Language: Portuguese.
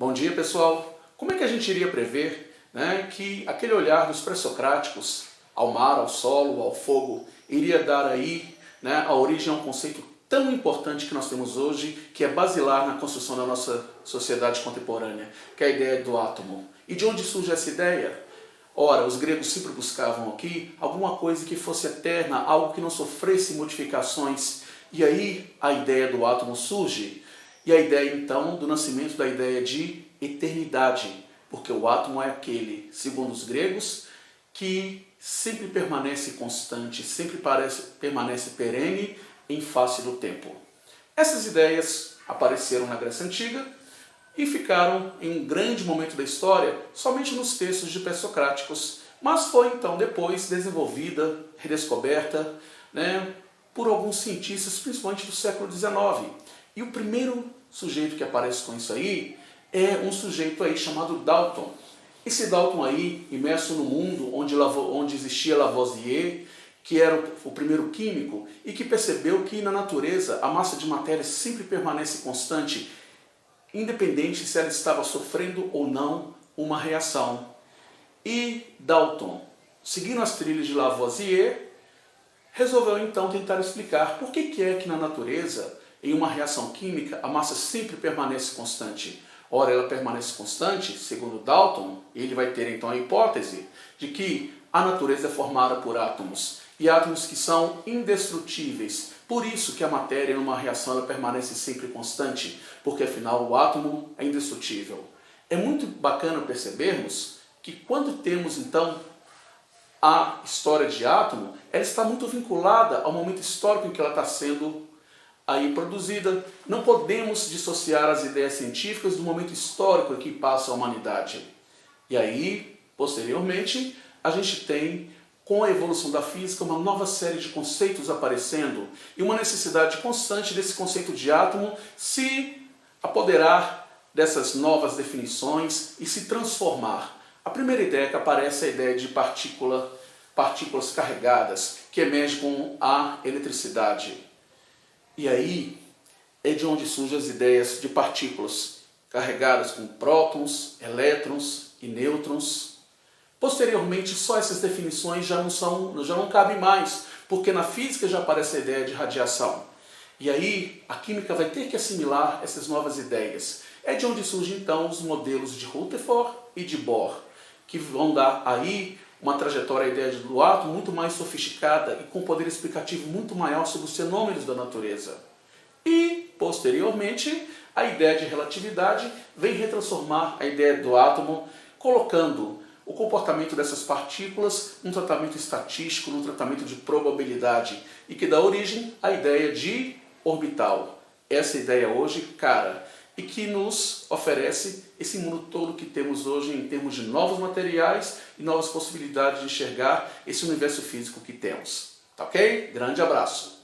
Bom dia, pessoal! Como é que a gente iria prever, que aquele olhar dos pré-socráticos ao mar, ao solo, ao fogo, iria dar aí, a origem a um conceito tão importante que nós temos hoje, que é basilar na construção da nossa sociedade contemporânea, que é a ideia do átomo. E de onde surge essa ideia? Ora, os gregos sempre buscavam aqui alguma coisa que fosse eterna, algo que não sofresse modificações. E aí a ideia do átomo surge. E a ideia, então, do nascimento da ideia de eternidade, porque o átomo é aquele, segundo os gregos, que sempre permanece constante, sempre permanece perene em face do tempo. Essas ideias apareceram na Grécia Antiga e ficaram em um grande momento da história somente nos textos de pré-socráticos, mas foi então depois desenvolvida, redescoberta, por alguns cientistas, principalmente do século XIX. E o primeiro sujeito que aparece com isso aí é um sujeito aí chamado Dalton. Esse Dalton aí, imerso no mundo onde existia Lavoisier, que era o primeiro químico, e que percebeu que na natureza a massa de matéria sempre permanece constante, independente se ela estava sofrendo ou não uma reação. E Dalton, seguindo as trilhas de Lavoisier, resolveu então tentar explicar por que é que na natureza, em uma reação química, a massa sempre permanece constante. Ora, ela permanece constante, segundo Dalton, ele vai ter então a hipótese de que a natureza é formada por átomos, e átomos que são indestrutíveis. Por isso que a matéria, numa reação, ela permanece sempre constante, porque afinal o átomo é indestrutível. É muito bacana percebermos que quando temos então a história de átomo, ela está muito vinculada ao momento histórico em que ela está sendo aí produzida. Não podemos dissociar as ideias científicas do momento histórico que passa a humanidade. E aí, posteriormente, a gente tem, com a evolução da física, uma nova série de conceitos aparecendo e uma necessidade constante desse conceito de átomo se apoderar dessas novas definições e se transformar. A primeira ideia que aparece é a ideia de partículas carregadas, que emerge com a eletricidade. E aí é de onde surgem as ideias de partículas carregadas com prótons, elétrons e nêutrons. Posteriormente, só essas definições já não cabem mais, porque na física já aparece a ideia de radiação. E aí a química vai ter que assimilar essas novas ideias. É de onde surgem então os modelos de Rutherford e de Bohr, que vão dar aí uma trajetória à ideia do átomo muito mais sofisticada e com poder explicativo muito maior sobre os fenômenos da natureza. E, posteriormente, a ideia de relatividade vem retransformar a ideia do átomo, colocando o comportamento dessas partículas num tratamento estatístico, num tratamento de probabilidade, e que dá origem à ideia de orbital. Essa ideia hoje, cara, e que nos oferece esse mundo todo que temos hoje em termos de novos materiais e novas possibilidades de enxergar esse universo físico que temos. Tá ok? Grande abraço!